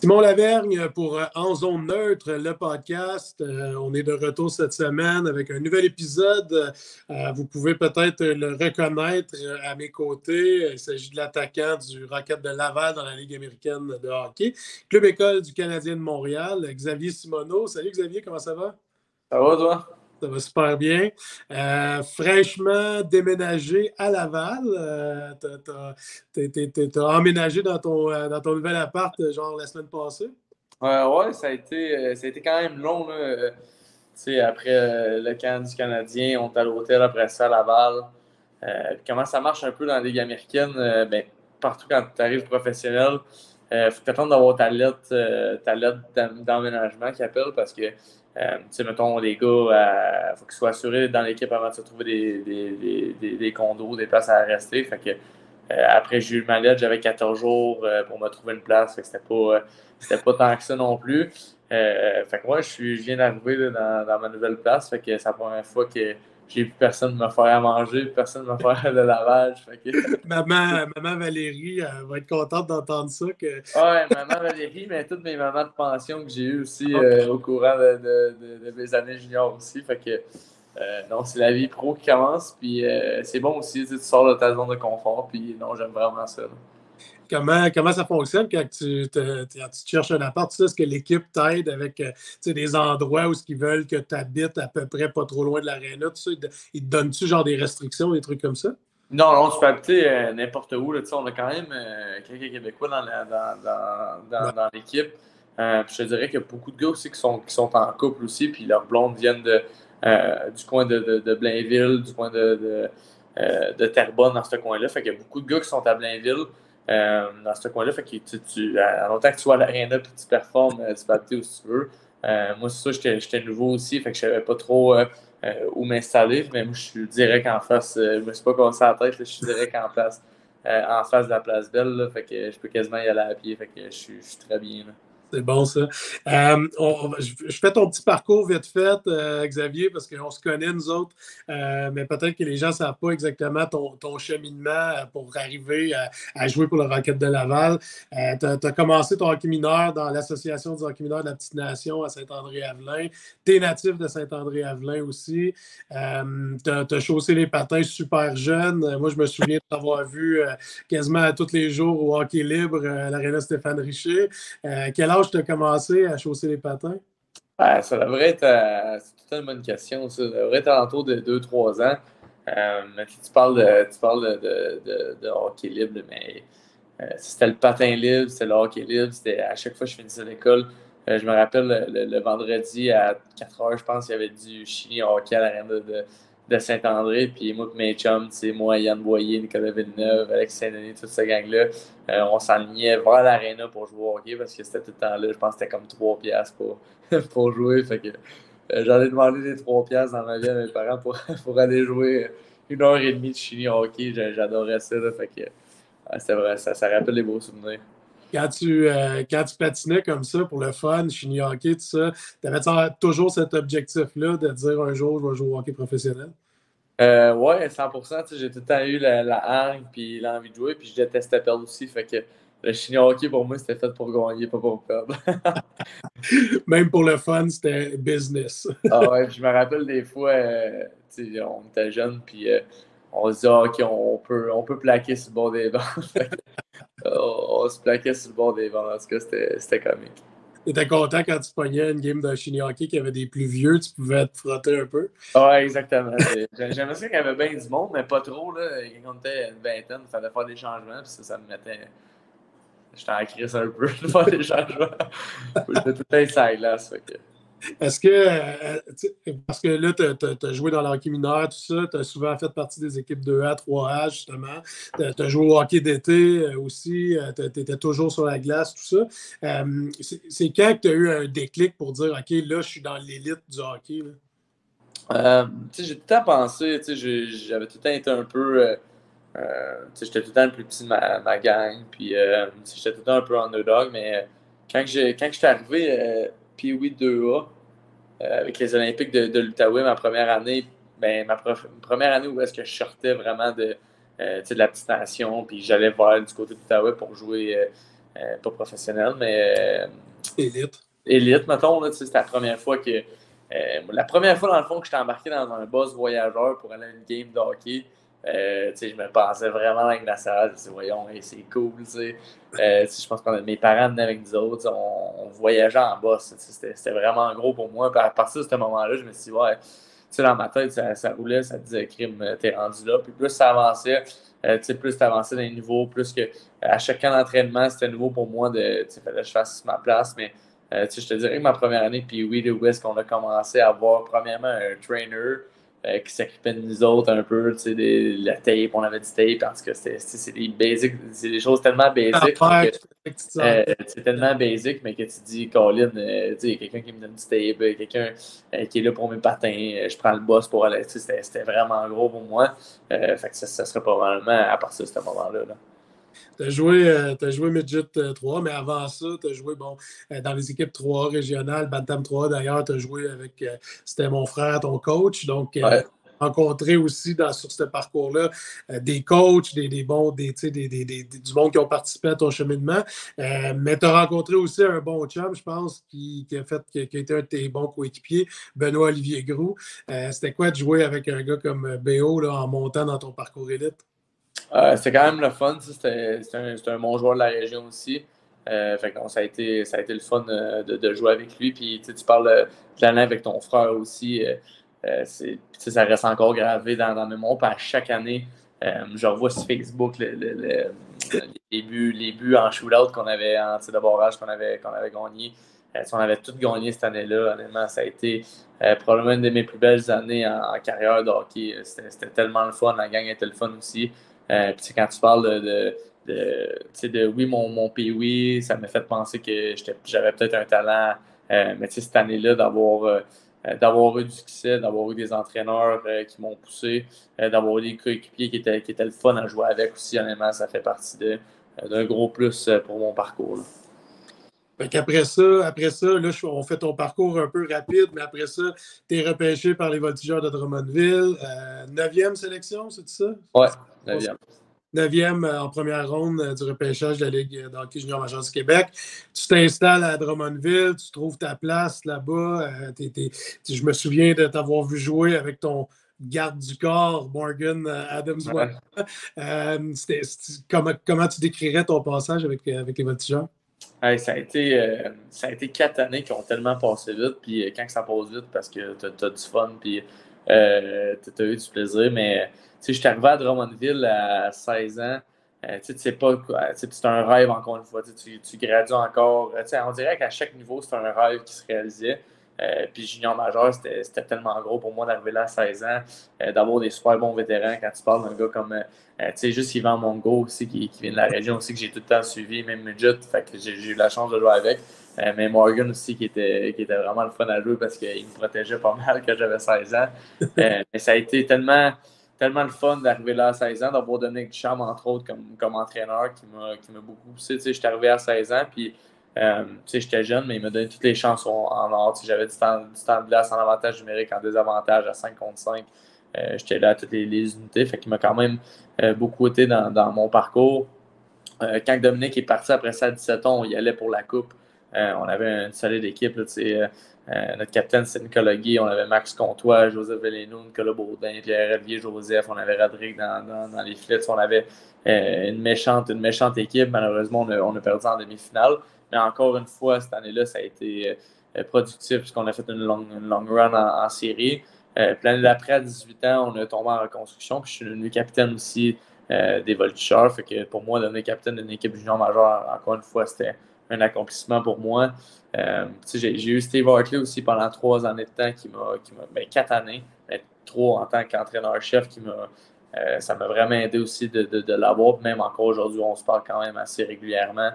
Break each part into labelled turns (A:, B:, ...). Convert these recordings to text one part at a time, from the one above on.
A: Simon Lavergne pour En Zone Neutre, le podcast. On est de retour cette semaine avec un nouvel épisode. Vous pouvez peut-être le reconnaître à mes côtés. Il s'agit de l'attaquant du Rocket de Laval dans la Ligue américaine de hockey. Club école du Canadien de Montréal, Xavier Simoneau. Salut Xavier, comment ça va?
B: Ça va, toi?
A: Ça va super bien. Fraîchement déménagé à Laval. T'as emménagé dans ton nouvel appart, genre la semaine passée?
B: Ouais, ça a été quand même long, là. Après le camp du Canadien, on est à l'hôtel, après ça à Laval. Puis comment ça marche un peu dans la Ligue américaine? Partout quand tu arrives professionnel, faut t'attendre d'avoir ta lettre d'emménagement qu'ils appellent parce que, mettons, les gars, faut qu'ils soient assurés dans l'équipe avant de se trouver des condos, des places à rester. Fait que, après, j'ai eu ma lettre, j'avais 14 jours pour me trouver une place. Fait que c'était pas tant que ça non plus. Fait que moi, je viens d'arriver là, dans ma nouvelle place. Fait que c'est la première fois que j'ai plus personne me faire à manger, plus personne me faire de lavage. Fait que...
A: Maman Valérie va être contente d'entendre ça.
B: Ouais, maman Valérie, mais toutes mes mamans de pension que j'ai eues aussi au courant de mes années juniors aussi. Fait que non, c'est la vie pro qui commence. Puis c'est bon aussi, tu sors de ta zone de confort. Puis non, j'aime vraiment ça. Là.
A: Comment ça fonctionne quand quand tu cherches un appart? Est-ce que l'équipe t'aide avec des endroits où ils veulent que tu habites à peu près pas trop loin de l'aréna? Ils te donnent-tu genre des restrictions, des trucs comme ça?
B: Non, tu peux habiter n'importe où. Là, on a quand même quelques Québécois dans l'équipe. Puis je te dirais qu'il y a beaucoup de gars aussi qui sont en couple aussi, puis leurs blondes viennent du coin de Blainville, du coin de Terrebonne, dans ce coin-là. Fait qu'il y a beaucoup de gars qui sont à Blainville, dans ce coin-là. Fait que à longtemps que tu sois à l'aréna et que tu performes, tu peux habiter où tu veux. Moi, c'est ça, j'étais nouveau aussi, fait que je savais pas trop où m'installer, mais moi, je suis direct en face. Je me suis pas cassé la tête, là, je suis direct en face de la place Belle, là, fait que je peux quasiment y aller à pied, fait que je suis très bien. Là.
A: C'est bon, ça. Je fais ton petit parcours vite fait, Xavier, parce qu'on se connaît, nous autres, mais peut-être que les gens ne savent pas exactement ton cheminement pour arriver à jouer pour le Rocket de Laval. Tu as commencé ton hockey mineur dans l'Association du hockey mineur de la Petite Nation à Saint-André-Avelin. Tu es natif de Saint-André-Avelin aussi. Tu as chaussé les patins super jeune. Moi, je me souviens de t'avoir vu quasiment tous les jours au hockey libre à l'Aréna Stéphane Richer. Quel âge tu as commencé à chausser les patins?
B: Ça devrait être, c'est toute une bonne question, ça. Ça devrait être alentour de 2-3 ans. Mais tu parles de hockey libre, mais c'était le patin libre, c'était le hockey libre, c'était à chaque fois que je finissais l'école. Je me rappelle le vendredi à 4 heures, je pense, il y avait du chili hockey à l'arène de Saint-André. Puis moi et mes chums, c'est moi, Yann Boyer, Nicolas Villeneuve, Alex Saint-Denis, toute cette gang-là, on s'enlignait vers l'aréna pour jouer au hockey parce que c'était tout le temps là. Je pense que c'était comme 3 piastres pour jouer. Fait que j'en ai demandé des 3 piastres dans ma vie à mes parents pour aller jouer 1 heure et demie de chili hockey. J'adorais ça. Là, fait que c'était vrai, ça rappelle les beaux souvenirs.
A: Quand tu patinais comme ça pour le fun, chigny hockey, tout ça, tu avais toujours cet objectif-là de dire un jour, je vais jouer au hockey professionnel?
B: Ouais, 100%. J'ai tout le temps eu la hargne puis l'envie de jouer, puis je détestais perdre aussi. Fait que le chigny hockey, pour moi, c'était fait pour gagner, pas pour perdre.
A: Même pour le fun, c'était business.
B: Ah ouais, puis je me rappelle des fois, on était jeunes, puis on se disait, ah, OK, on peut plaquer sur le bord des bancs. On se plaquait sur le bord des bancs. En tout cas, c'était comique.
A: Tu étais content quand tu pognais une game de chigny hockey qui avait des plus vieux, tu pouvais te frotter un peu.
B: Ouais, exactement. J'aimais ça qu'il y avait bien du monde, mais pas trop. Là. Quand on était une vingtaine, il fallait faire des changements, puis ça me mettait. J'étais en crise un peu de faire des changements. J'étais tout le temps sur la glace. Fait que...
A: Est-ce que, parce que là, tu as joué dans le hockey mineur, tout ça, tu as souvent fait partie des équipes 2A, 3A, justement. Tu as joué au hockey d'été aussi, tu étais toujours sur la glace, tout ça. C'est quand que tu as eu un déclic pour dire, OK, là, je suis dans l'élite du hockey?
B: J'ai tout le temps pensé, j'avais tout le temps été un peu. J'étais tout le temps le plus petit de ma gang, puis j'étais tout le temps un peu underdog, mais quand j'étais arrivé Pee-Wee 2A, avec les Olympiques de l'Outaouais, ma première année, première année où est-ce que je sortais vraiment de la petite nation, puis j'allais voir du côté de l'Outaouais pour jouer pas professionnel, mais
A: Élite.
B: élite, mettons. Là, c'était la première fois la première fois, dans le fond, que j'étais embarqué dans un bus voyageur pour aller à une game de hockey. Je me pensais vraiment avec la salle. Je me voyons, hey, c'est cool. Je pense que mes parents venaient avec nous autres. On voyageait en bus. C'était vraiment gros pour moi. Puis à partir de ce moment-là, je me suis dit, ouais, dans ma tête, ça roulait, ça disait, crime, t'es rendu là. Puis plus ça avançait, plus tu avançais dans les niveaux, plus que à chaque camp d'entraînement, c'était nouveau pour moi fallait que je fasse ma place. Mais je te dirais que ma première année, puis oui, où est-ce qu'on a commencé à avoir premièrement un trainer qui s'occupait de nous autres un peu, la tape, on avait du tape, parce que c'est des basics, c'est des choses tellement basiques, mais
A: Affaire qui fait que tu te sens
B: c'est tellement basique, mais que tu dis, Colin, il y a quelqu'un qui me donne du tape, quelqu'un qui est là pour mes patins, je prends le boss pour aller, c'était vraiment gros pour moi. Fait que ça serait probablement à partir de ce moment-là. Là.
A: t'as joué Midget 3, mais avant ça, tu as joué dans les équipes 3 régionales, Bantam 3 d'ailleurs, tu as joué avec, c'était mon frère, ton coach, donc
B: Ouais.
A: rencontré aussi sur ce parcours-là des coachs, des bons, du monde qui ont participé à ton cheminement, mais tu as rencontré aussi un bon chum, je pense, qui a été un de tes bons coéquipiers, Benoît-Olivier Groux. C'était quoi de jouer avec un gars comme BO là, en montant dans ton parcours élite?
B: C'était quand même le fun. C'était un bon joueur de la région aussi. Fait que, ça a été le fun de jouer avec lui. Puis tu parles de l'année avec ton frère aussi. Ça reste encore gravé dans la mémoire. Puis à chaque année, je revois sur Facebook les buts en shootout qu'on avait, en tir de barrage qu'on avait gagné. On avait tout gagné cette année-là. Honnêtement, ça a été probablement une de mes plus belles années en carrière de hockey. C'était tellement le fun. La gang était le fun aussi. Puis quand tu parles oui, mon pee ça m'a fait penser que j'avais peut-être un talent. Mais cette année-là, d'avoir eu du succès, d'avoir eu des entraîneurs qui m'ont poussé, d'avoir eu des coéquipiers qui étaient le fun à jouer avec aussi, honnêtement, ça fait partie d'un gros plus pour mon parcours. Là.
A: Fait après ça là, on fait ton parcours un peu rapide, mais après ça, tu es repêché par les Voltigeurs de Drummondville. 9e sélection, c'est ça?
B: Ouais, 9e.
A: 9e en première ronde du repêchage de la Ligue de hockey junior major du Québec. Tu t'installes à Drummondville, tu trouves ta place là-bas. Je me souviens de t'avoir vu jouer avec ton garde du corps, Morgan Adams.
B: Ouais.
A: Comment tu décrirais ton passage avec les Voltigeurs?
B: Hey, ça a été 4 années qui ont tellement passé vite, puis quand ça passe vite, parce que tu as du fun, puis tu as eu du plaisir, mais je suis arrivé à Drummondville à 16 ans, tu sais pas quoi, c'est un rêve encore une fois, tu gradues encore, on dirait qu'à chaque niveau, c'est un rêve qui se réalisait. Puis junior majeur, c'était tellement gros pour moi d'arriver là à 16 ans, d'avoir des super bons vétérans. Quand tu parles d'un gars comme, juste Yvan Mongo aussi, qui vient de la région aussi, que j'ai tout le temps suivi, même Midget, fait que j'ai eu la chance de jouer avec. Mais Morgan aussi, qui était vraiment le fun à jouer parce qu'il me protégeait pas mal quand j'avais 16 ans. Mais ça a été tellement le fun d'arriver là à 16 ans, d'avoir Dominique Ducharme, entre autres, comme entraîneur, qui m'a beaucoup poussé. Je suis arrivé à 16 ans, puis j'étais jeune, mais il m'a donné toutes les chances en or. J'avais du temps de glace en avantage numérique, en désavantage à 5 contre 5. J'étais là à toutes les unités. Fait qu'il m'a quand même beaucoup été dans mon parcours. Quand Dominique est parti après ça à 17 ans, on y allait pour la coupe. On avait une solide équipe. Là, notre capitaine, c'est Nicolas Guy. On avait Max Comtois, Joseph Velléno, Nicolas Baudin, Pierre-Olivier Joseph. On avait Rodrigue dans les flits. On avait une méchante équipe. Malheureusement, on a perdu en demi-finale. Mais encore une fois, cette année-là, ça a été productif puisqu'on a fait une long run en série. Puis l'année d'après, à 18 ans, on a tombé en reconstruction. Puis je suis devenu capitaine aussi des Voltigeurs. Fait que pour moi, devenir capitaine d'une équipe junior majeure, encore une fois, c'était un accomplissement pour moi. J'ai eu Steve Hartley aussi pendant 3 années de temps, 4 années, mais 3 en tant qu'entraîneur-chef, ça m'a vraiment aidé aussi de l'avoir. Même encore aujourd'hui, on se parle quand même assez régulièrement.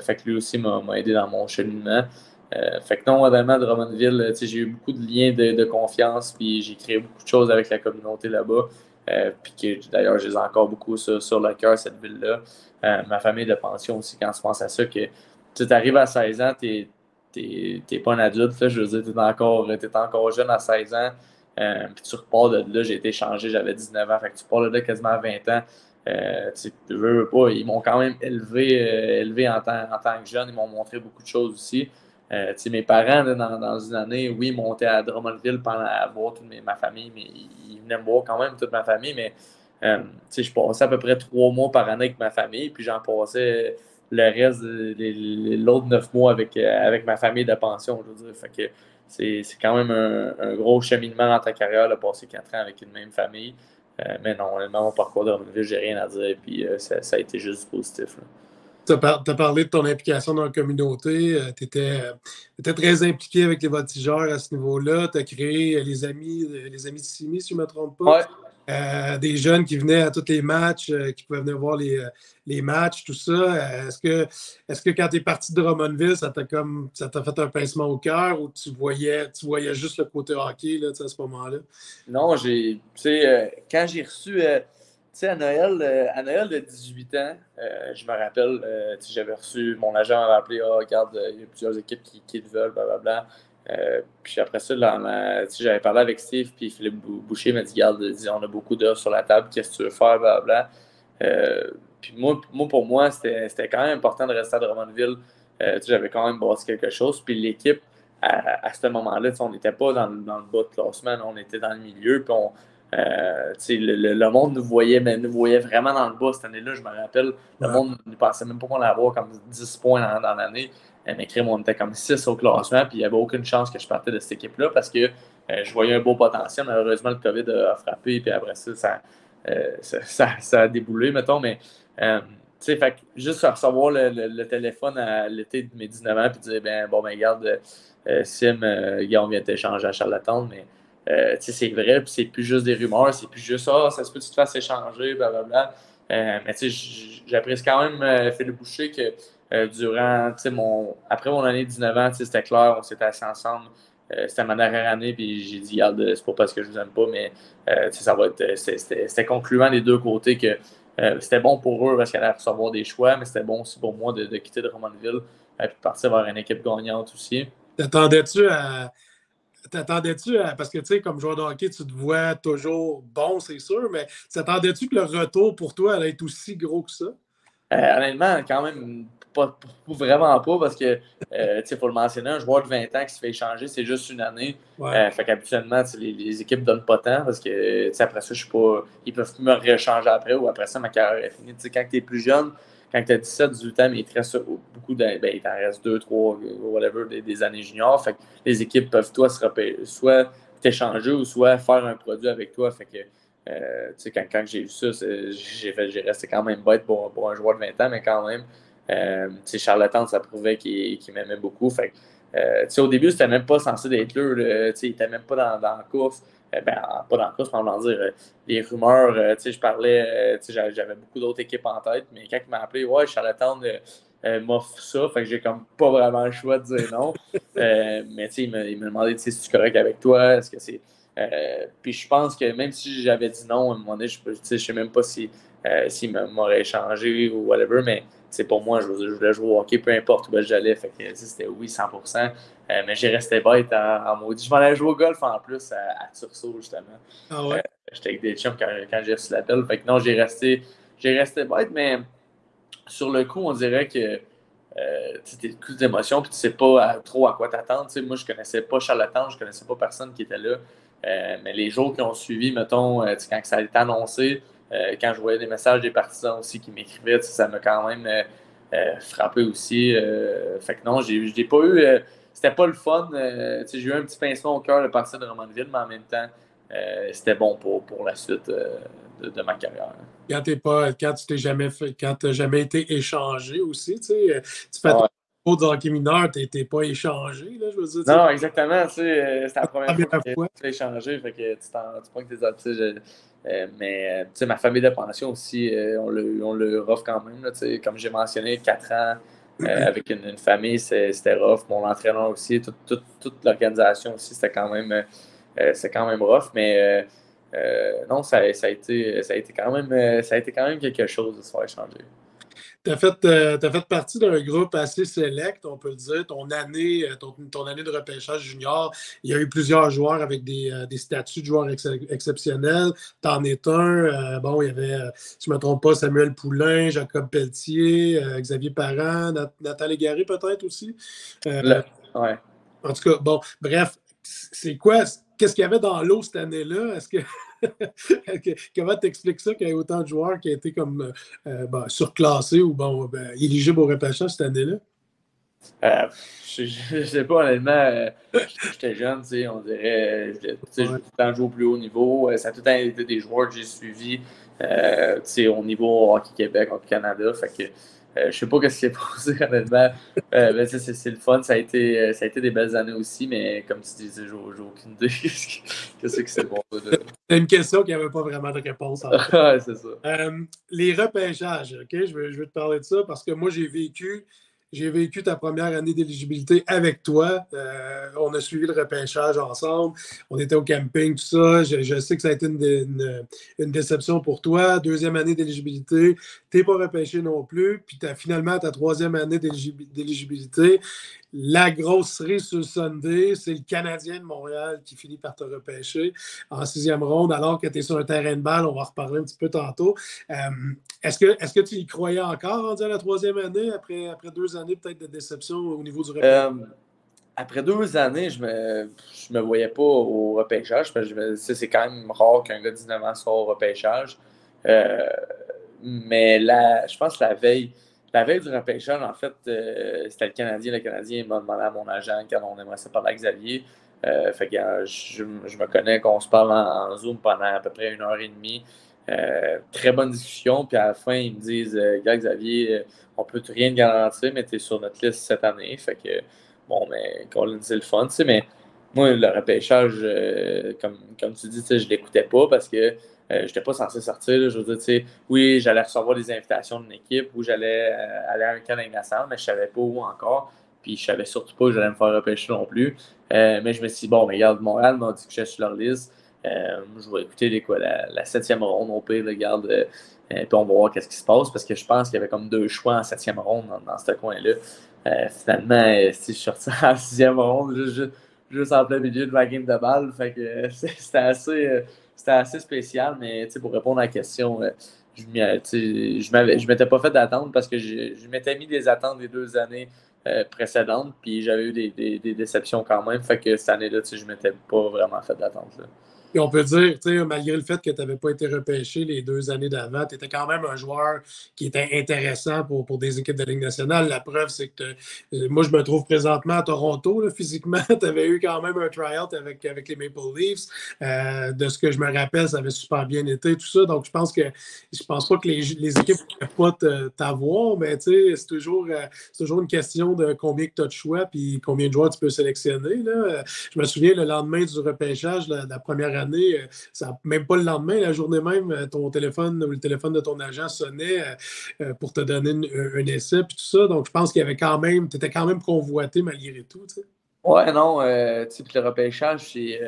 B: Fait que lui aussi m'a aidé dans mon cheminement. Fait que non, vraiment, Drummondville, j'ai eu beaucoup de liens de confiance, puis j'ai créé beaucoup de choses avec la communauté là-bas. Puis que d'ailleurs, je les ai encore beaucoup sur le cœur, cette ville-là. Ma famille de pension aussi, quand tu penses à ça, que tu arrives à 16 ans, t'es pas un adulte, là, je veux dire, t'es encore jeune à 16 ans, puis tu repars de là, j'ai été changé, j'avais 19 ans, fait que tu pars de là quasiment à 20 ans, Tu veux pas, ils m'ont quand même élevé en tant que jeune. Ils m'ont montré beaucoup de choses aussi. Mes parents, là, dans une année, oui, ils montaient à Drummondville à voir toute ma famille, mais ils venaient me voir quand même, toute ma famille. Mais je passais à peu près 3 mois par année avec ma famille, puis j'en passais le reste, l'autre 9 mois avec ma famille de pension, je veux dire. Fait que c'est quand même un gros cheminement dans ta carrière, de passer 4 ans avec une même famille. Mais non, honnêtement, mon parcours de Drummondville, j'ai rien à dire, puis ça a été juste du positif, là.
A: Tu as parlé de ton implication dans la communauté. Tu étais, très impliqué avec les voltigeurs à ce niveau-là. Tu as créé les amis de Simi, si je ne me trompe pas.
B: Ouais.
A: Des jeunes qui venaient à tous les matchs, qui pouvaient venir voir les matchs, tout ça. Est-ce que quand tu es parti de Drummondville, ça t'a fait un pincement au cœur ou tu voyais juste le côté hockey là, à ce moment-là?
B: Non, quand j'ai reçu, à Noël de 18 ans, je me rappelle, j'avais reçu, mon agent m'avait appelé, ah, regarde, il y a plusieurs équipes qui te veulent, blablabla. Puis après ça, j'avais parlé avec Steve, puis Philippe Boucher m'a dit, regarde, on a beaucoup d'offres sur la table, qu'est-ce que tu veux faire, blablabla. Puis pour moi, c'était quand même important de rester à Drummondville. J'avais quand même bâti quelque chose, puis l'équipe, à ce moment-là, on n'était pas dans le bas de classement, on était dans le milieu, puis le monde nous voyait, mais nous voyait vraiment dans le bas cette année-là. Je me rappelle, le monde ne pensait même pas qu'on allait avoir comme 10 points dans l'année. Mais crème, on était comme 6 au classement, puis il n'y avait aucune chance que je partais de cette équipe-là parce que je voyais un beau potentiel. Malheureusement, le COVID a frappé, puis après ça a déboulé, mettons. Mais fait que juste recevoir le téléphone à l'été de mes 19 ans, puis dire, bon, regarde, Sim, Guillaume vient t'échanger à Charlottetown, mais c'est vrai, puis c'est plus juste des rumeurs, c'est plus juste ça se peut que tu te fasses échanger, blablabla. Mais j'apprécie quand même Philippe Boucher que durant après mon année de 19 ans, c'était clair, on s'était assis ensemble. C'était ma dernière année, puis j'ai dit, regarde, c'est pas parce que je vous aime pas, mais ça va être. C'était concluant des deux côtés que c'était bon pour eux parce qu'elle allait recevoir des choix, mais c'était bon aussi pour moi de quitter Drummondville et puis partir vers une équipe gagnante aussi.
A: T'attendais-tu à, parce que, tu sais, comme joueur de hockey, tu te vois toujours bon, c'est sûr, mais t'attendais-tu que le retour pour toi allait être aussi gros que ça?
B: Honnêtement, quand même, vraiment pas, parce que, il faut le mentionner, un joueur de 20 ans qui se fait échanger, c'est juste une année.
A: Ouais.
B: Fait qu'habituellement, les équipes ne donnent pas tant, parce que, après ça, je suis pas. Ils peuvent me rééchanger après, ou après ça, ma carrière est finie. Quand tu es plus jeune, quand tu as 17, 18 ans, mais il te reste beaucoup il t'en reste 2, 3, whatever, des années juniors. Fait que les équipes peuvent, toi, soit t'échanger ou soit faire un produit avec toi. Fait que quand j'ai vu ça, j'ai resté quand même bête pour un joueur de 20 ans, mais quand même, Charlottetown, ça prouvait qu'il m'aimait beaucoup. Fait au début, c'était même pas censé être là. Il était même pas dans la course. Pas dans la course, on dire. Les rumeurs, je parlais, j'avais beaucoup d'autres équipes en tête, mais quand il m'a appelé, ouais, Charlottetown m'offre ça, fait que j'ai comme pas vraiment le choix de dire non. Mais il m'a demandé si c'est correct avec toi, est-ce que c'est. Puis je pense que même si j'avais dit non, à un moment donné, je sais même pas s'il m'aurait échangé ou whatever, mais pour moi, je voulais jouer au hockey, peu importe où j'allais. Fait que c'était oui, 100%. Mais j'ai resté bête en maudit. Je m'en allais jouer au golf en plus à Tursault, justement.
A: Ah ouais?
B: J'étais avec des chums quand j'ai reçu l'appel. Fait que non, j'ai resté bête, mais sur le coup, on dirait que tu es le coup d'émotion, puis tu sais pas trop à quoi t'attendre. Moi, je connaissais pas Charlottetown, je connaissais pas personne qui était là. Mais les jours qui ont suivi, mettons, quand ça a été annoncé, quand je voyais des messages des partisans aussi qui m'écrivaient, ça m'a quand même frappé aussi. Fait que non, j'ai pas eu. C'était pas le fun. J'ai eu un petit pincement au cœur de partir de Drummondville, mais en même temps, c'était bon pour la suite de ma carrière.
A: Quand tu t'es jamais fait, quand tu n'as jamais été échangé aussi, tu fais
B: Ah
A: ton
B: ouais.
A: cours de hockey mineur, tu n'es pas échangé, là, je veux dire,
B: Non, non, exactement. C'était la
A: la
B: première fois
A: première
B: que tu
A: fois.
B: fais échanger, fait que tu prends que tes autres. Mais ma famille de pension aussi, on le rough quand même. Là, comme j'ai mentionné, 4 ans avec une famille, c'était rough. Mon entraîneur aussi, toute l'organisation aussi, c'était quand même rough. Mais non, ça a été quand même quelque chose de se faire échanger.
A: t'as fait partie d'un groupe assez select, on peut le dire. Ton année de repêchage junior, il y a eu plusieurs joueurs avec des statuts de joueurs exceptionnels. T'en es un. Bon, il y avait, si je ne me trompe pas, Samuel Poulain, Jacob Pelletier, Xavier Parent, Nathan Légaré peut-être aussi.
B: Le- ouais.
A: En tout cas, bon, bref, c'est quoi? Qu'est-ce qu'il y avait dans l'eau cette année-là? Est-ce que comment t'expliques ça qu'il y ait autant de joueurs qui ont été comme surclassés ou éligibles au repêchage cette année-là?
B: Euh, je sais pas, honnêtement, j'étais jeune, tu sais, on dirait, je voulais tout le temps jouer au plus haut niveau. Ça a tout le temps été des joueurs que j'ai suivis, tu sais, au niveau Hockey Québec, Hockey Canada. Fait que je sais pas ce qui s'est passé, honnêtement. Ben, c'est le fun, ça a été des belles années aussi, mais comme tu disais, j'ai aucune idée qu'est-ce qui s'est passé.
A: C'est une question qui n'avait pas vraiment de réponse.
B: Ouais, c'est ça.
A: Les repêchages, OK? Je veux te parler de ça parce que moi, j'ai vécu ta première année d'éligibilité avec toi. On a suivi le repêchage ensemble. On était au camping, tout ça. Je sais que ça a été une déception pour toi. Deuxième année d'éligibilité, tu n'es pas repêché non plus. Puis finalement, ta troisième année d'éligibilité, la grosse cerise sur le Sunday, c'est le Canadien de Montréal qui finit par te repêcher en sixième ronde, alors que tu es sur un terrain de balle. On va en reparler un petit peu tantôt. Est-ce que tu y croyais encore rendu à la troisième année, après 2 années peut-être de déception au niveau du repêchage?
B: Après 2 années, je me voyais pas au repêchage, parce que c'est quand même rare qu'un gars de 19 ans soit au repêchage. Euh, mais là, je pense que la veille du repêchage, en fait, c'était le Canadien. Le Canadien m'a demandé à mon agent quand on aimerait ça parler à Xavier. Fait que je me connais qu'on se parle en Zoom pendant à peu près 1 heure et demie. Très bonne discussion. Puis à la fin, ils me disent Gars, Xavier, on peut rien te garantir, mais tu es sur notre liste cette année. Fait que bon, mais Colin, c'est le fun, tu sais, mais moi, le repêchage, comme tu dis, tu sais, je l'écoutais pas parce que je n'étais pas censé sortir. Là. Je veux dire, tu sais, oui, j'allais recevoir des invitations d'une équipe ou j'allais aller à un camp d'entraînement, mais je savais pas où encore. Puis je savais surtout pas que j'allais me faire repêcher non plus. Mais je me suis dit, bon, mais regarde, Montréal m'a dit que j'étais sur leur liste. Je vais écouter la septième ronde, au pire, regarde. Puis on va voir qu'est-ce qui se passe parce que je pense qu'il y avait comme 2 choix en septième ronde dans ce coin-là. Finalement, si je suis sorti en sixième ronde, juste en plein milieu de ma game de balle. Fait que c'était assez spécial, mais pour répondre à la question, je m'étais pas fait d'attente parce que je m'étais mis des attentes des 2 années précédentes, puis j'avais eu des déceptions quand même. Fait que cette année-là, je m'étais pas vraiment fait d'attente.
A: Et on peut dire, malgré le fait que tu n'avais pas été repêché les 2 années d'avant, tu étais quand même un joueur qui était intéressant pour des équipes de Ligue nationale. La preuve, c'est que moi, je me trouve présentement à Toronto. Là, physiquement, tu avais eu quand même un try-out avec les Maple Leafs. De ce que je me rappelle, ça avait super bien été, tout ça. Donc, je pense pas que les équipes ne peuvent pas t'avoir, mais c'est toujours une question de combien tu as de choix puis combien de joueurs tu peux sélectionner. Là. Je me souviens, le lendemain du repêchage, la première année, même pas le lendemain, la journée même, ton téléphone ou le téléphone de ton agent sonnait pour te donner un essai puis tout ça. Donc, je pense qu'il y avait tu étais quand même convoité malgré tout. T'sais.
B: Ouais, non, puis le repêchage, oui,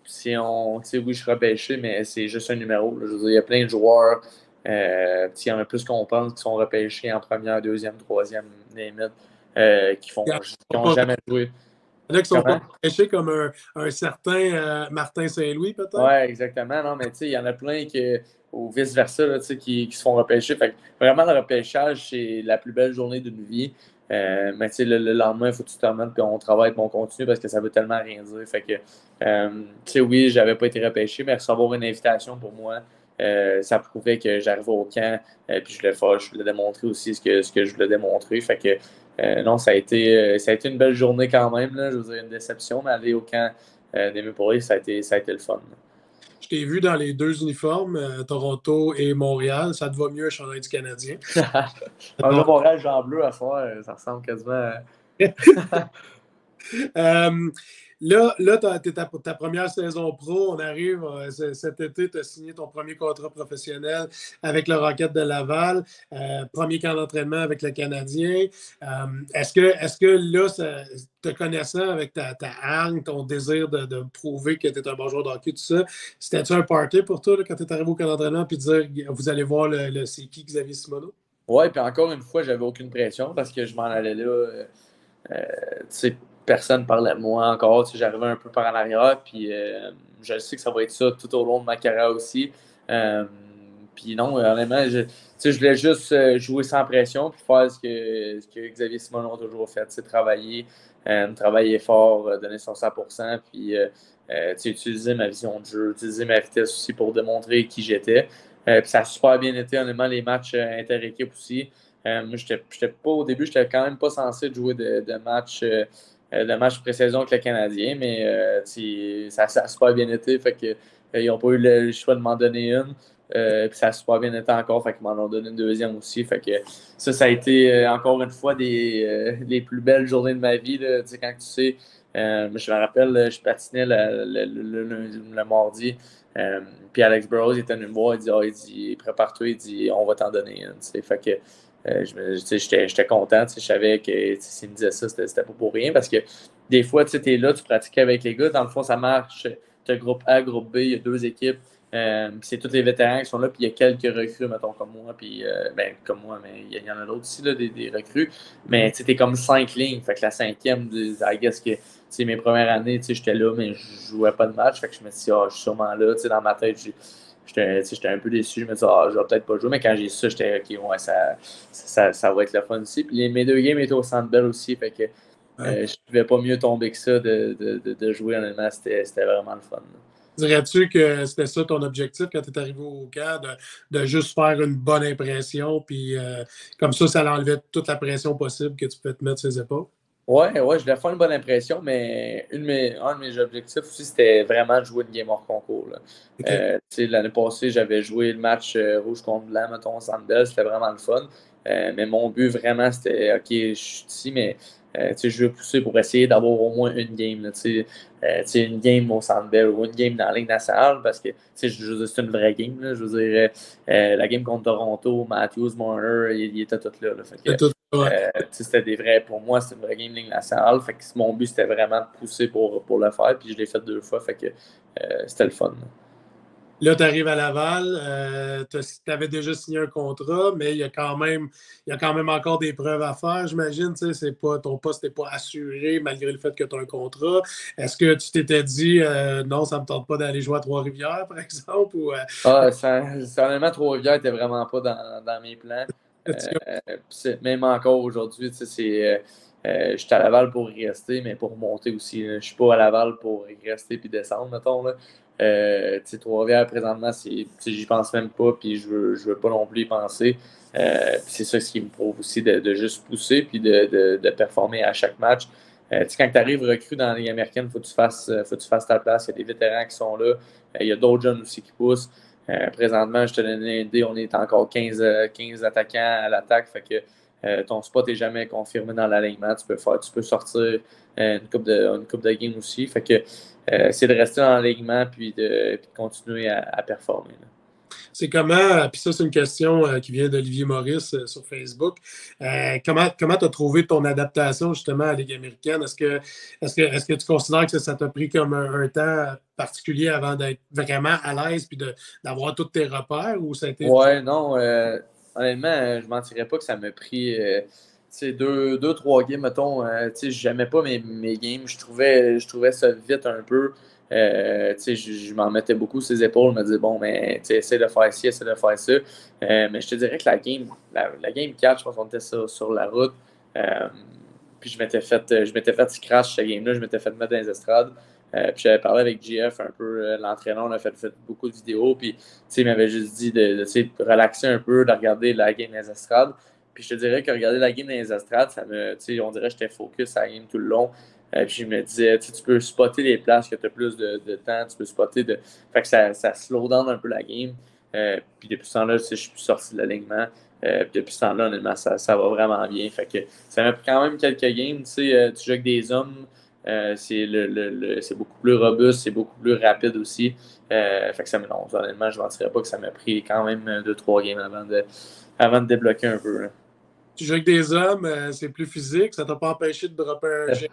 B: je suis repêché, mais c'est juste un numéro. Là. Je veux dire, il y a plein de joueurs, il y en a plus qu'on pense qui sont repêchés en première, deuxième, troisième, limite, qui n'ont jamais joué.
A: Il y en a qui sont pas repêchés comme un certain Martin Saint-Louis, peut-être?
B: Ouais, exactement. Non, mais il y en a plein ou vice-versa, là, qui se font repêcher. Fait que, vraiment, le repêchage, c'est la plus belle journée d'une vie. Mais le lendemain, il faut que tu te remettes puis on travaille puis on continue parce que ça veut tellement rien dire. Fait que, oui, j'avais pas été repêché, mais recevoir une invitation pour moi, ça prouvait que j'arrivais au camp puis je voulais démontrer aussi ce que je voulais démontrer. Fait que, non, ça a été une belle journée quand même. Là, je veux dire, une déception, mais aller au camp des Maple Leafs, ça a été le fun.
A: Je t'ai vu dans les 2 uniformes, Toronto et Montréal. Ça te va mieux, un chandail du Canadien.
B: Là, Montréal, Jean Bleu, à soir, ça ressemble quasiment à...
A: Là, tu es ta première saison pro. On arrive cet été, tu as signé ton premier contrat professionnel avec le Rocket de Laval. Premier camp d'entraînement avec le Canadien. Est-ce que là, te connaissant avec ta hargne, ton désir de prouver que tu es un bon joueur de hockey, tout ça, c'était-tu un party pour toi là, quand tu es arrivé au camp d'entraînement puis dire vous allez voir c'est qui Xavier Simoneau?
B: Ouais, puis encore une fois, j'avais aucune pression parce que je m'en allais là. Tu sais, personne parlait de moi encore. Tu sais, j'arrivais un peu par en arrière, puis je sais que ça va être ça tout au long de ma carrière aussi. Euh, Puis non, honnêtement, tu sais, je voulais juste jouer sans pression puis faire ce que Xavier Simon a toujours fait, tu sais, travailler fort, donner son 100%, puis tu sais, utiliser ma vision de jeu, utiliser ma vitesse aussi pour démontrer qui j'étais. Puis ça a super bien été, honnêtement, les matchs inter-équipe aussi. Moi, j'étais pas, au début, j'étais quand même pas censé jouer de match pré-saison avec le Canadien, mais ça a super bien été. Fait que, ils n'ont pas eu le choix de m'en donner une. Puis ça a super bien été encore, fait qu'ils m'en ont donné une deuxième aussi. Fait que ça a été encore une fois les plus belles journées de ma vie. Là, tu sais, quand tu sais, je me rappelle, je patinais le mardi. Puis Alex Burrows il était venu me voir, il dit prépare-toi, il dit on va t'en donner une. Tu sais. Fait que j'étais content, je savais que s'il me disait ça, c'était pas pour rien parce que des fois, tu es là, tu pratiques avec les gars, dans le fond, ça marche. Tu as groupe A, groupe B, il y a deux équipes. C'est tous les vétérans qui sont là, puis il y a quelques recrues, mettons, comme moi, puis ben, comme moi, mais il y en a d'autres aussi, là, des recrues. Mais tu es comme 5 lignes, fait que la cinquième, I guess que mes premières années, j'étais là, mais je jouais pas de match, fait que je me suis dit, je suis sûrement là, dans ma tête, j'étais un peu déçu, je me disais, je vais peut-être pas jouer, mais quand j'ai su ça, j'étais, ok, ouais, ça va être le fun aussi. Puis mes deux games étaient au Centre Bell aussi, fait que
A: Ouais.
B: je pouvais pas mieux tomber que ça de jouer, honnêtement, c'était vraiment le fun.
A: Dirais-tu que c'était ça ton objectif quand tu es arrivé au camp, de juste faire une bonne impression, puis comme ça enlevait toute la pression possible que tu peux te mettre sur les épaules?
B: Ouais, ouais, je voulais faire une bonne impression, mais un de mes objectifs aussi, c'était vraiment de jouer une game hors concours. Là.
A: OK.
B: L'année passée, j'avais joué le match rouge contre blanc, mettons, au Centre Bell, c'était vraiment le fun. Mais mon but, vraiment, c'était, OK, je suis ici, mais je veux pousser pour essayer d'avoir au moins une game. Là, une game au Centre Bell ou une game dans la Ligue nationale, parce que je veux dire, c'est une vraie game. Là, je veux dire, la game contre Toronto, Matthews, Marner, il était tout là. Fait que,
A: Ouais.
B: c'était des vrais, pour moi, c'était une vraie game Ligue nationale. Fait que mon but, c'était vraiment de pousser pour le faire. Puis je l'ai fait 2 fois. Fait que c'était le fun.
A: Là, tu arrives à Laval, tu avais déjà signé un contrat, mais il y a quand même encore des preuves à faire, j'imagine. Ton poste n'est pas assuré malgré le fait que tu as un contrat. Est-ce que tu t'étais dit non, ça ne me tente pas d'aller jouer à Trois-Rivières, par exemple?
B: Honnêtement, Trois-Rivières n'était vraiment pas dans mes plans. Même encore aujourd'hui, je suis à Laval pour y rester, mais pour monter aussi. Là. Je suis pas à Laval pour y rester puis descendre, mettons. Là. Trois-Rivières, présentement, j'y pense même pas, puis je veux pas non plus y penser. C'est ça ce qui me prouve aussi de juste pousser puis de performer à chaque match. Quand tu arrives recru dans la Ligue américaine, faut que tu fasses ta place. Il y a des vétérans qui sont là. Il y a d'autres jeunes aussi qui poussent. Présentement, je te donne une idée, on est encore 15 attaquants à l'attaque. Fait que ton spot n'est jamais confirmé dans l'alignement. Tu peux sortir une coupe de game aussi. Fait que c'est de rester dans l'alignement puis de continuer à performer. Là.
A: C'est comment, puis ça, c'est une question qui vient d'Olivier Maurice sur Facebook. Comment tu as trouvé ton adaptation justement à la Ligue américaine? Est-ce que tu considères que ça t'a pris comme un temps particulier avant d'être vraiment à l'aise puis d'avoir tous tes repères ou ça a été.
B: Ouais, non, honnêtement, je ne mentirais pas que ça m'a pris trois games, mettons. J'aimais pas mes games. Je trouvais ça vite un peu. Je m'en mettais beaucoup sur les épaules. Je me disais, bon, mais essaie de faire ci, essaie de faire ça. Mais je te dirais que la game 4, je pense qu'on était sur la route. Puis je m'étais fait scratch cette game-là. Je m'étais fait mettre dans les estrades. Puis j'avais parlé avec GF un peu, l'entraîneur, on a fait beaucoup de vidéos. Puis il m'avait juste dit de relaxer un peu, de regarder la game dans les estrades. Puis je te dirais que regarder la game dans les estrades, on dirait que j'étais focus à la game tout le long. Puis je me disais, tu peux spotter les places que tu as plus de temps, tu peux spotter de. Fait que ça slow down un peu la game. Puis depuis ce temps-là, je suis plus sorti de l'alignement. Puis depuis ce temps-là, honnêtement, ça va vraiment bien. Fait que ça m'a pris quand même quelques games. Tu joues avec des hommes. C'est beaucoup plus robuste, c'est beaucoup plus rapide aussi. Fait que non, honnêtement, je ne mentirais pas que ça m'a pris quand même 2-3 games avant de débloquer un peu. Là.
A: Tu joues avec des hommes, c'est plus physique, ça t'a pas empêché de dropper un jet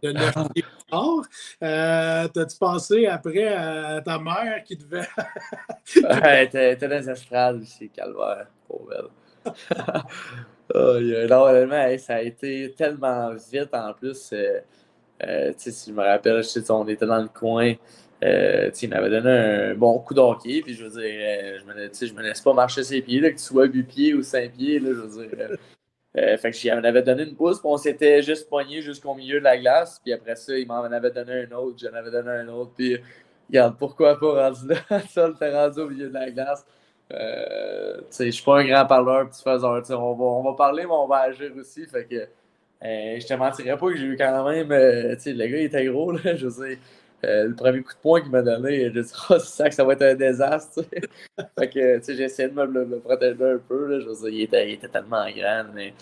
A: de 9 pieds fort. T'as-tu pensé après à ta mère qui devait.
B: Ouais, t'es dans les estrades aussi, calvaire, pauvre elle. Non, honnêtement, hey, ça a été tellement vite en plus. Si je me rappelle, on était dans le coin. Il m'avait donné un bon coup d'hockey. Puis je veux dire, je me laisse pas marcher ses pieds, là, que tu sois 8 pieds ou 5 pieds. Là, je veux dire, fait que j'y en avais donné une pousse. Puis on s'était juste poigné jusqu'au milieu de la glace. Puis après ça, il m'en avait donné un autre. J'en avais donné un autre. Puis regarde, pourquoi pas rendu là? Ça, t'es rendu au milieu de la glace. Je suis pas un grand parleur, petit faiseur. On va parler, mais on va agir aussi. Fait que je te mentirais pas que j'ai eu quand même. Le gars, il était gros, là. Je sais. Le premier coup de poing qu'il m'a donné, je dit, oh, c'est ça que ça va être un désastre. Fait que, j'ai essayé de me protéger un peu, là. Je veux dire, il était tellement grand, mais.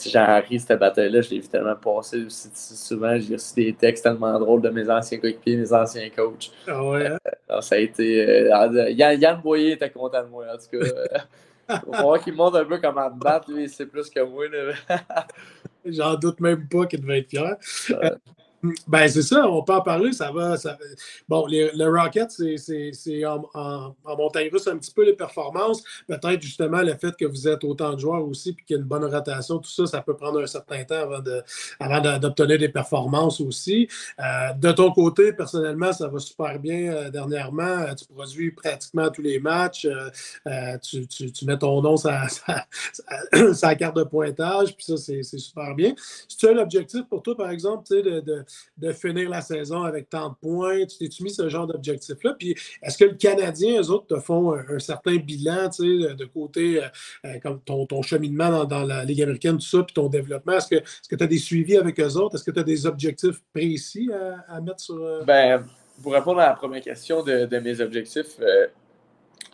B: Jean-Henri, cette bataille-là, je l'ai vu tellement passer aussi souvent. J'ai reçu des textes tellement drôles de mes anciens coéquipiers, mes anciens coachs.
A: Ah ouais, hein?
B: Alors, ça a été. Yann Boyer était content de moi, en tout cas. Il va falloir qu'il me montre un peu comment me battre, lui, c'est plus que moi. Là.
A: J'en doute même pas qu'il devait être fier. Ben, c'est ça, on peut en parler, ça va. Bon, le Rocket, c'est en montagne russe un petit peu les performances. Peut-être justement le fait que vous êtes autant de joueurs aussi, puis qu'il y a une bonne rotation, tout ça, ça peut prendre un certain temps d'obtenir des performances aussi. De ton côté, personnellement, ça va super bien dernièrement. Tu produis pratiquement tous les matchs. Tu mets ton nom sur la carte de pointage, puis ça, c'est super bien. C'est un objectif pour toi, par exemple, tu sais, de finir la saison avec tant de points? Tu t'es-tu mis ce genre d'objectif-là? Puis est-ce que le Canadien, eux autres, te font un certain bilan, tu sais, de côté, comme ton cheminement dans la Ligue américaine, tout ça, puis ton développement? Est-ce que tu as des suivis avec eux autres? Est-ce que tu as des objectifs précis à mettre sur.
B: Ben, pour répondre à la première question de mes objectifs,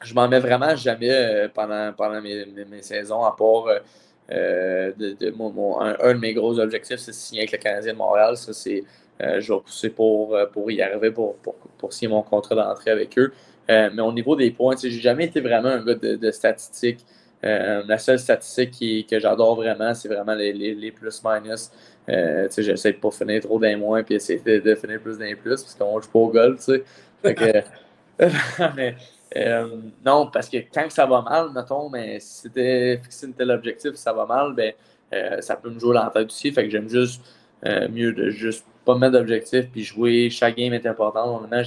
B: je m'en mets vraiment jamais pendant mes saisons, à part un de mes gros objectifs, c'est de signer avec le Canadien de Montréal. Ça, c'est, je vais pousser pour y arriver, pour signer mon contrat d'entrée avec eux. Mais au niveau des points, j'ai jamais été vraiment un gars de statistiques. La seule statistique que j'adore vraiment, c'est vraiment les plus-minus. J'essaie de pas finir trop d'un moins puis essayer de finir plus d'un plus parce qu'on joue pas au golf. Fait que, mais, non, parce que quand ça va mal, mettons, mais si c'était fixé un tel objectif, ça va mal, ben, ça peut me jouer dans la tête aussi. Fait que j'aime juste mieux de juste pas mettre d'objectif puis jouer. Chaque game est important. Honnêtement,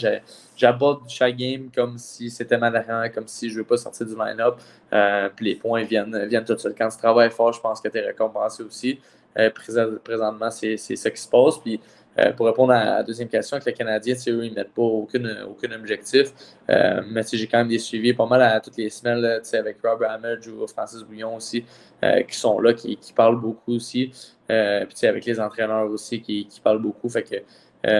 B: j'aborde chaque game comme si c'était ma dernière, comme si je ne veux pas sortir du line-up. Puis les points viennent tout seuls. Quand tu travailles fort, je pense que tu es récompensé aussi. Présentement, c'est ça qui se passe. Puis pour répondre à la deuxième question, avec les Canadiens, eux, ils ne mettent pas aucun objectif. Mais j'ai quand même des suivis pas mal toutes les semaines là, avec Rob Ramage ou Francis Bouillon aussi, qui sont là, qui parlent beaucoup aussi. Puis avec les entraîneurs aussi qui parlent beaucoup. Fait que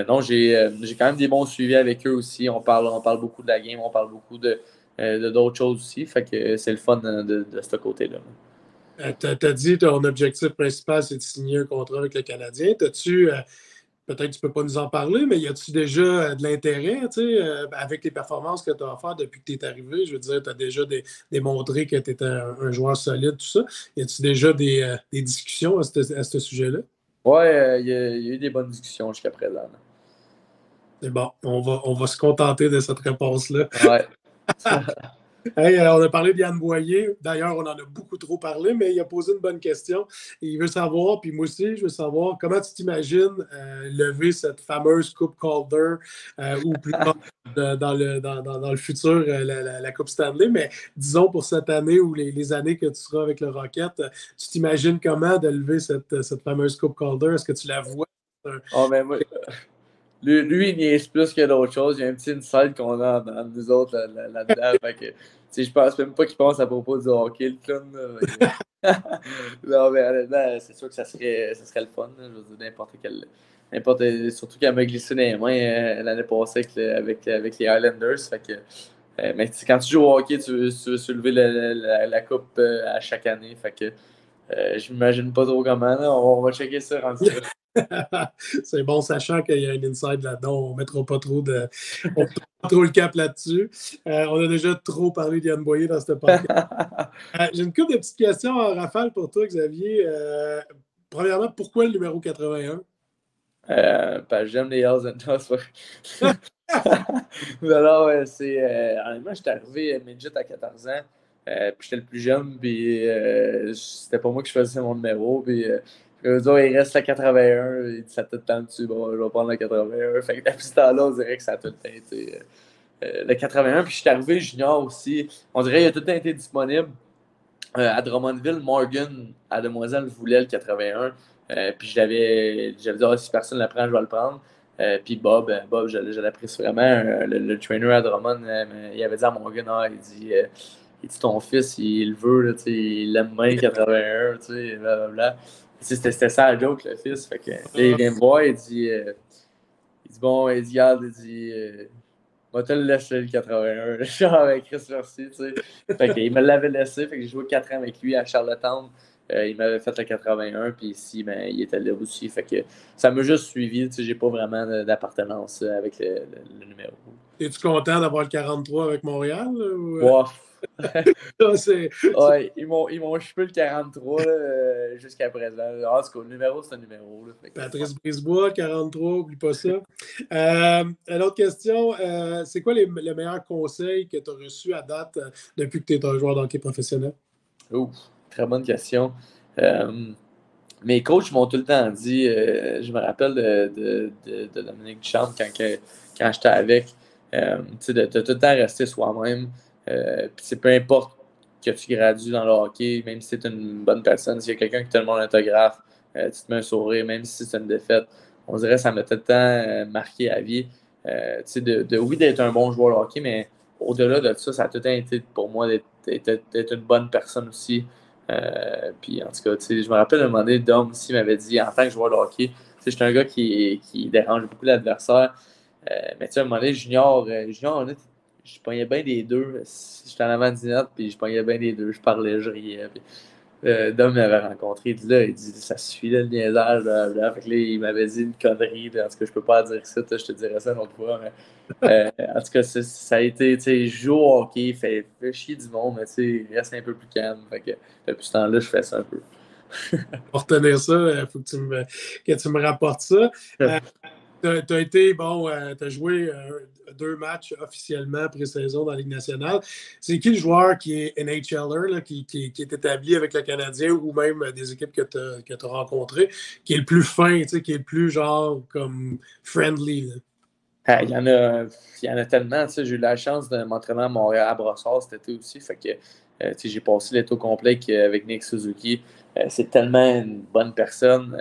B: non, j'ai quand même des bons suivis avec eux aussi. On parle beaucoup de la game, on parle beaucoup de d'autres choses aussi. Fait que c'est le fun de ce côté-là.
A: T'as dit ton objectif principal, c'est de signer un contrat avec le Canadien. T'as-tu, peut-être tu ne peux pas nous en parler, mais y a-tu déjà de l'intérêt, tu sais, avec les performances que tu as offert depuis que tu es arrivé? Je veux dire, tu as déjà démontré que tu étais un joueur solide, tout ça. Y a-tu déjà des discussions à ce sujet-là?
B: Ouais, il y a eu des bonnes discussions jusqu'à présent. Là.
A: C'est bon, on va se contenter de cette réponse-là.
B: Ouais.
A: Hey, on a parlé de Yann Boyer. D'ailleurs, on en a beaucoup trop parlé, mais il a posé une bonne question. Il veut savoir, puis moi aussi, je veux savoir comment tu t'imagines lever cette fameuse Coupe Calder ou plus tard dans le futur, la Coupe Stanley. Mais disons pour cette année ou les années que tu seras avec le Rocket, tu t'imagines comment de lever cette fameuse Coupe Calder? Est-ce que tu la vois?
B: Oh, ben, moi, lui, il niaise plus que d'autres choses. Il y a un petit insight qu'on a dans nous autres là-dedans. Fait que, je pense même pas qu'il pense à propos du hockey, le clown. Non, mais honnêtement, c'est sûr que ça serait le fun. Là. Je veux dire, surtout qu'elle m'a glissé dans les mains l'année passée avec les Highlanders. Fait que, mais quand tu joues au hockey, tu veux soulever la coupe à chaque année. Fait que je m'imagine pas trop comment. Là. On va checker ça rendu là.
A: C'est bon, sachant qu'il y a un inside là-dedans, on ne mettra pas trop le cap là-dessus. On a déjà trop parlé d'Yann Boyer dans cette podcast. J'ai une couple de petites questions en rafale pour toi, Xavier. Premièrement, pourquoi le numéro 81?
B: Parce que j'aime les Hells Angels. Mais non, ouais, honnêtement, j'étais arrivé midget à 14 ans. Puis j'étais le plus jeune, puis c'était pas moi qui choisissais mon numéro. Puis eux autres, il reste la 81. Il dit, ça te tente dessus. Bon, je vais prendre la 81. Fait que depuis ce temps-là, on dirait que ça a tout le temps été le 81. Puis je suis arrivé junior aussi. On dirait qu'il a tout le temps été disponible. À Drummondville, Morgan, à Demoiselle, voulait le 81. Puis j'avais dit, ah, si personne ne le prend, je vais le prendre. Puis Bob, je l'apprécie vraiment. Le trainer à Drummond, il avait dit à Morgan, il dit ton fils, il le veut, là, il l'aime bien, 81, blablabla. C'était ça la joke, le fils. Fait que, là, il vient me voir, il dit bon, il dit, regarde, il dit, moi, te le laisser le 81. Genre avec Chris Mercier, tu sais. Fait qu'il me l'avait laissé, fait que j'ai joué 4 ans avec lui à Charlottetown. Il m'avait fait le 81, puis ici, ben, il était là aussi. Fait que ça m'a juste suivi, tu sais, j'ai pas vraiment d'appartenance avec le numéro.
A: Es-tu content d'avoir le 43 avec Montréal? Ou...
B: Wow.
A: Ouais,
B: ils m'ont chupé le 43 jusqu'à présent. En tout cas, le numéro, c'est un numéro. Là,
A: Patrice Brisebois, 43, oublie pas ça. Une autre question, c'est quoi le meilleur conseil que tu as reçu à date depuis que tu es un joueur de hockey professionnel?
B: Ouf, très bonne question. Mes coachs m'ont tout le temps dit, je me rappelle de Dominique Duchamp quand j'étais avec, de tout le temps rester soi-même. Puis peu importe que tu gradues dans le hockey, même si tu es une bonne personne, s'il y a quelqu'un qui te demande un autographe, tu te mets un sourire, même si c'est une défaite. On dirait que ça m'a tout le temps marqué à vie. Oui, d'être un bon joueur de hockey, mais au-delà de ça, ça a tout le temps été pour moi d'être une bonne personne aussi. Puis en tout cas, je me rappelle un moment donné, Dom aussi m'avait dit, en tant que joueur de hockey, je suis un gars qui dérange beaucoup l'adversaire. Mais tu sais, à un moment donné, junior, je pognais bien des deux. J'étais en avant du net, puis je pognais bien des deux. Je parlais, je riais. Puis, Dom m'avait rencontré, il dit ça suffit là, le niaisage. Fait que là, il m'avait dit une connerie. Là, en tout cas, je peux pas dire ça, je te dirais ça une autre fois. Mais, en tout cas, ça a été, tu sais, je joue au hockey, fait chier du monde, mais tu sais, reste un peu plus calme. Fait que depuis ce temps-là, je fais ça un peu.
A: Pour retenir ça, il faut que tu me rapportes ça. Tu as été, bon, tu as joué 2 matchs officiellement pré-saison dans la Ligue nationale. C'est qui le joueur qui est NHLer, là, qui est établi avec le Canadien ou même des équipes que tu as rencontrées, qui est le plus fin, qui est le plus genre comme friendly? Là?
B: Ah, il y en a tellement. J'ai eu la chance de m'entraîner à Montréal, à Brossard cet été aussi. Fait que j'ai passé l'été au complet avec Nick Suzuki. C'est tellement une bonne personne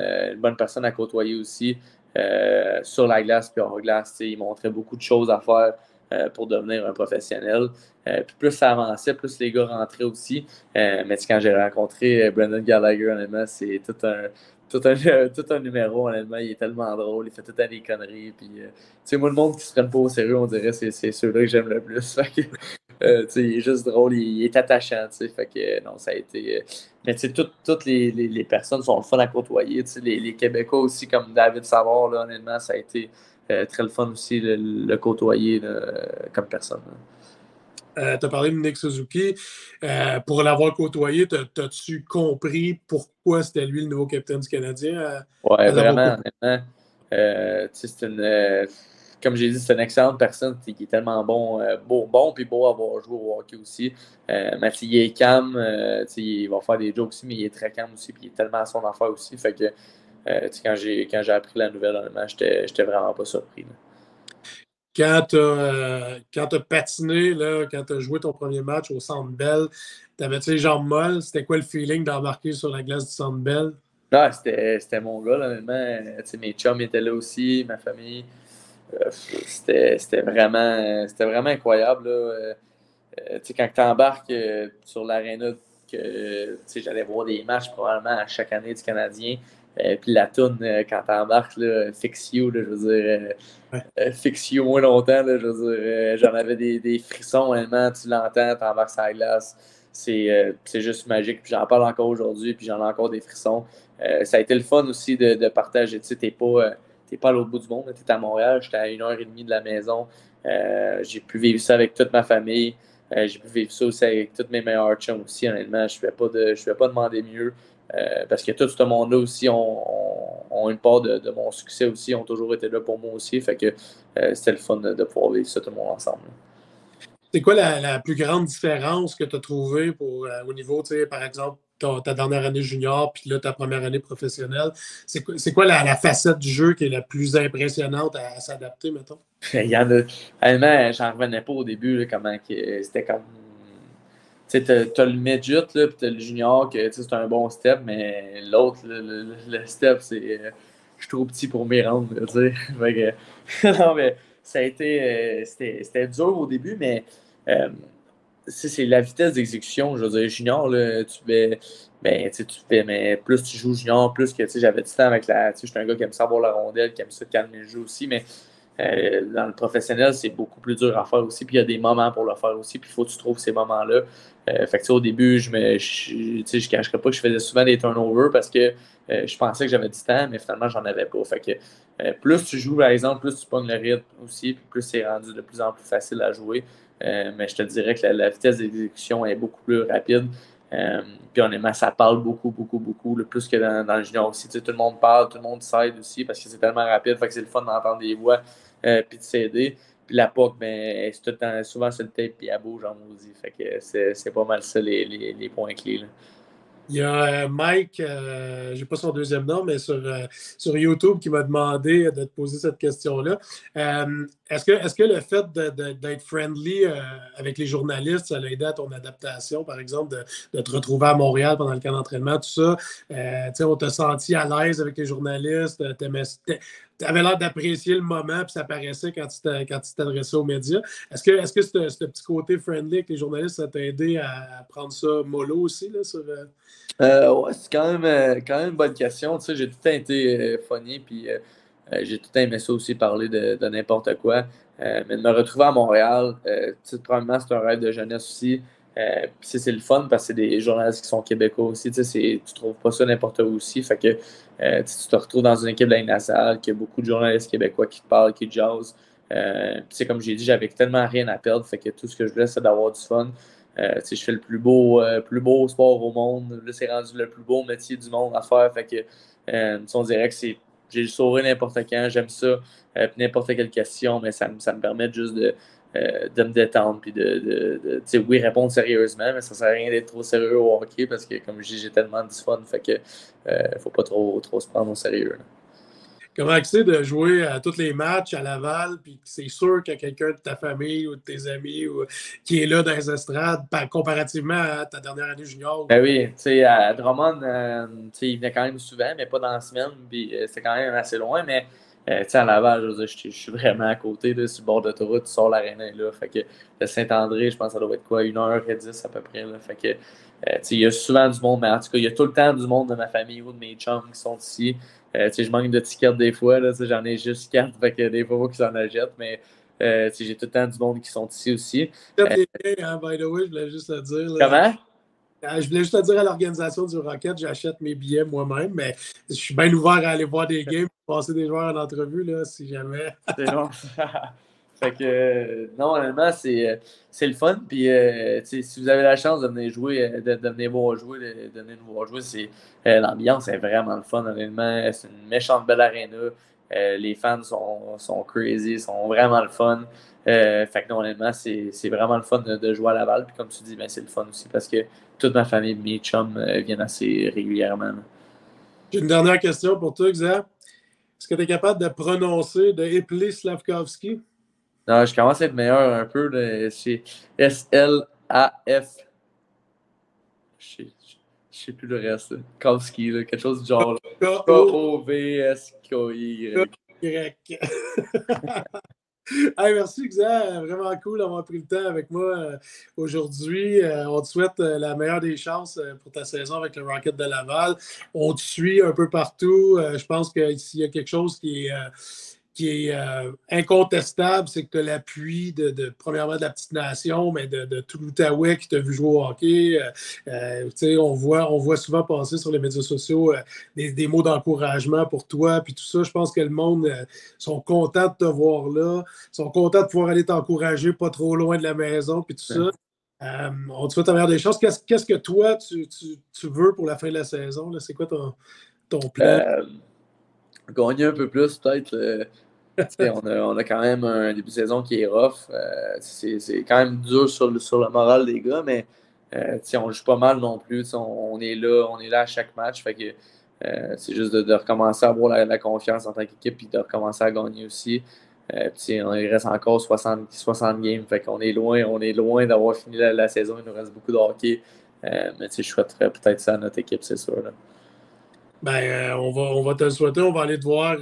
B: à côtoyer aussi. Sur la glace puis hors glace, il montrait beaucoup de choses à faire pour devenir un professionnel. Puis plus ça avançait, plus les gars rentraient aussi. Mais quand j'ai rencontré Brendan Gallagher, honnêtement, c'est tout un numéro, honnêtement. Il est tellement drôle, il fait tout le temps des conneries. Puis, moi, le monde qui se prenne pas au sérieux, on dirait que c'est ceux-là que j'aime le plus. Il est juste drôle, il est attachant. Fait que, non, ça a été. Mais toutes les personnes sont le fun à côtoyer. Les Québécois aussi, comme David Savard, là, honnêtement, ça a été très le fun aussi de le côtoyer là, comme personne.
A: Tu as parlé de Nick Suzuki. Pour l'avoir côtoyé, t'as-tu compris pourquoi c'était lui le nouveau capitaine du Canadien?
B: Ouais, vraiment, honnêtement. Comme j'ai dit, c'est une excellente personne qui est tellement bon puis beau à avoir joué au hockey aussi. Mais il est calme, il va faire des jokes aussi, mais il est très calme aussi, puis il est tellement à son affaire aussi. Fait que quand j'ai appris la nouvelle, honnêtement, j'étais vraiment pas surpris. Là.
A: Quand tu as patiné, là, quand tu as joué ton premier match au Centre Bell, t'avais-tu les jambes molles? C'était quoi le feeling d'embarquer sur la glace du Centre Bell?
B: Non, c'était mon gars, là, honnêtement. Mes chums étaient là aussi, ma famille. C'était vraiment incroyable. Là. Quand tu embarques sur l'aréna, j'allais voir des matchs probablement à chaque année du Canadien. Puis la toune, quand tu embarques, Fix You, là, je veux dire, Fix You moins longtemps, là, je veux dire, j'en avais des frissons, honnêtement, tu l'entends, tu embarques sur la glace. C'est juste magique. Puis j'en parle encore aujourd'hui, puis j'en ai encore des frissons. Ça a été le fun aussi de partager. Tu sais, t'es pas à l'autre bout du monde, tu es à Montréal, j'étais à 1h30 de la maison. J'ai pu vivre ça avec toute ma famille. J'ai pu vivre ça aussi avec tous mes meilleurs chums aussi, honnêtement. Je ne vais pas demander mieux. Parce que tout ce monde-là aussi ont une part de mon succès aussi, ont toujours été là pour moi aussi. Fait que c'était le fun de pouvoir vivre ça tout le monde ensemble.
A: C'est quoi la plus grande différence que tu as trouvée au niveau, tu sais, par exemple, ta dernière année junior, puis là, ta première année professionnelle? C'est quoi la facette du jeu qui est la plus impressionnante à s'adapter, mettons?
B: Il y en a. Honnêtement, j'en revenais pas au début, là, comment que c'était comme. Tu sais, t'as le midget, là, puis t'as le junior, que tu sais, c'est un bon step, mais l'autre, le step, c'est. Je suis trop petit pour m'y rendre, là, tu sais. Fait que- non, mais ça a été. C'était dur au début, mais. euh, c'est la vitesse d'exécution. Je veux dire, junior, là, tu fais. Ben, tu sais, tu fais, mais plus tu joues junior, plus que, tu sais, j'avais du temps avec la. Tu sais, j'étais un gars qui aime ça avoir la rondelle, qui aime ça calmer le jeu aussi, mais dans le professionnel, c'est beaucoup plus dur à faire aussi. Puis il y a des moments pour le faire aussi. Puis il faut que tu trouves ces moments-là. Fait que, tu sais, au début, tu sais, je ne cacherais pas que je faisais souvent des turnovers parce que je pensais que j'avais du temps, mais finalement, j'en avais pas. Fait que plus tu joues, par exemple, plus tu pognes le rythme aussi. Puis plus c'est rendu de plus en plus facile à jouer. Mais je te dirais que la vitesse d'exécution est beaucoup plus rapide. Puis honnêtement, ça parle beaucoup, beaucoup, beaucoup, le plus que dans le junior aussi. Tu sais, tout le monde parle, tout le monde s'aide aussi parce que c'est tellement rapide. Fait que c'est le fun d'entendre des voix puis de s'aider. Puis la POC, ben, c'est tout le temps, souvent c'est le tape puis elle bouge en maudit. Fait que c'est pas mal ça les points clés. Là.
A: Il y a Mike, je n'ai pas son deuxième nom, mais sur YouTube qui m'a demandé de te poser cette question-là. Est-ce que le fait d'être friendly avec les journalistes, ça a aidé à ton adaptation, par exemple, de te retrouver à Montréal pendant le camp d'entraînement, tout ça? On t'a senti à l'aise avec les journalistes, tu avais l'air d'apprécier le moment, puis ça paraissait quand tu t'adressais aux médias. Est-ce que ce petit côté friendly avec les journalistes, ça t'a aidé à prendre ça mollo aussi, là,
B: Ouais, c'est quand même une bonne question. Tu sais, j'ai tout le temps été funny, puis j'ai tout le temps aimé ça aussi, parler de n'importe quoi. Mais de me retrouver à Montréal, tu sais, probablement, c'est un rêve de jeunesse aussi. Puis c'est le fun parce que c'est des journalistes qui sont québécois aussi. Tu sais, tu trouves pas ça n'importe où aussi. Fait que tu te retrouves dans une équipe de la Ligue nationale, qu'il y a beaucoup de journalistes québécois qui te parlent, qui te jasent. Puis comme j'ai dit, j'avais tellement rien à perdre. Fait que tout ce que je voulais, c'est d'avoir du fun. Je fais le plus beau sport au monde. Là, c'est rendu le plus beau métier du monde à faire. Fait que, on dirait que j'ai le sourire n'importe quand. J'aime ça. N'importe quelle question, mais ça me permet juste de me détendre. Puis oui, répondre sérieusement, mais ça sert à rien d'être trop sérieux au hockey parce que, comme je dis, j'ai tellement du fun. Fait que, faut pas trop se prendre au sérieux. Là.
A: Comment c'est de jouer à tous les matchs à Laval, puis c'est sûr qu'il y a quelqu'un de ta famille ou de tes amis qui est là dans les estrades, comparativement à ta dernière année junior?
B: Ben oui, tu sais, à Drummond, tu sais, il venait quand même souvent, mais pas dans la semaine, puis c'est quand même assez loin, mais tu sais, à Laval, je veux dire, je suis vraiment à côté, là, sur le bord d'autoroute, tu sors l'aréna, là, fait que de Saint-André, je pense que ça doit être quoi, 1h10 à peu près, là, fait que, tu sais, il y a souvent du monde, mais en tout cas, il y a tout le temps du monde de ma famille ou de mes chums qui sont ici, tu sais, je manque de tickets des fois, là, tu sais, j'en ai juste 4, fait que des fois, il faut qu'ils s'en achètent, mais tu sais, j'ai tout le temps du monde qui sont ici aussi.
A: Peut-être les gains, hein, by the way, je voulais juste te dire. Là.
B: Comment?
A: Je voulais juste te dire à l'organisation du Rocket, j'achète mes billets moi-même, mais je suis bien ouvert à aller voir des games, passer des joueurs en entrevue, là, si jamais.
B: C'est bon. Fait que, non, honnêtement, c'est le fun. Puis, si vous avez la chance de venir jouer, de venir voir jouer, de venir nous voir jouer, l'ambiance est vraiment le fun, honnêtement. C'est une méchante belle arena. Les fans sont crazy, sont vraiment le fun. Fait que, non, honnêtement, c'est vraiment le fun de jouer à Laval. Puis, comme tu dis, ben, c'est le fun aussi parce que toute ma famille, mes chums, viennent assez régulièrement. Là.
A: J'ai une dernière question pour toi, Xav. Est-ce que tu es capable de prononcer, de épeler Slavkovski?
B: Non, je commence à être meilleur un peu. C'est SLAF. Je sais plus le reste. Kowski, là, quelque chose du genre. Là. Kovski.
A: Y. Hey, merci, Xav. Vraiment cool d'avoir pris le temps avec moi aujourd'hui. On te souhaite la meilleure des chances pour ta saison avec le Rocket de Laval. On te suit un peu partout. Je pense que s'il y a quelque chose qui est incontestable, c'est que tu as l'appui premièrement de la petite nation, mais de tout l'Outaouais qui t'a vu jouer au hockey. On voit souvent passer sur les médias sociaux des mots d'encouragement pour toi, puis tout ça. Je pense que le monde sont contents de te voir là, sont contents de pouvoir aller t'encourager pas trop loin de la maison, puis tout ça. On te souhaite la meilleure des choses. Qu'est-ce que toi, tu veux pour la fin de la saison? Là? C'est quoi ton plan?
B: Gagner un peu plus, peut-être. On a quand même un début de saison qui est rough. C'est quand même dur sur le moral des gars, mais on joue pas mal non plus. On est là à chaque match. Fait que c'est juste de recommencer à avoir la confiance en tant qu'équipe et de recommencer à gagner aussi. Il reste encore 60 games. Fait qu'on on est loin d'avoir fini la saison. Il nous reste beaucoup de hockey. Mais je souhaiterais peut-être ça à notre équipe, c'est sûr. Là.
A: Ben, on va te le souhaiter. On va aller te voir à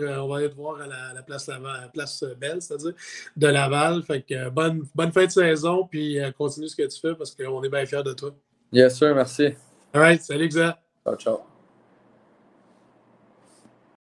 A: la place, à la place Belle, c'est-à-dire de Laval. Fait que bonne fin de saison, puis continue ce que tu fais parce qu'on est bien fiers de toi.
B: Yes, sir, merci.
A: All right, salut, Xa.
B: Ciao, ciao.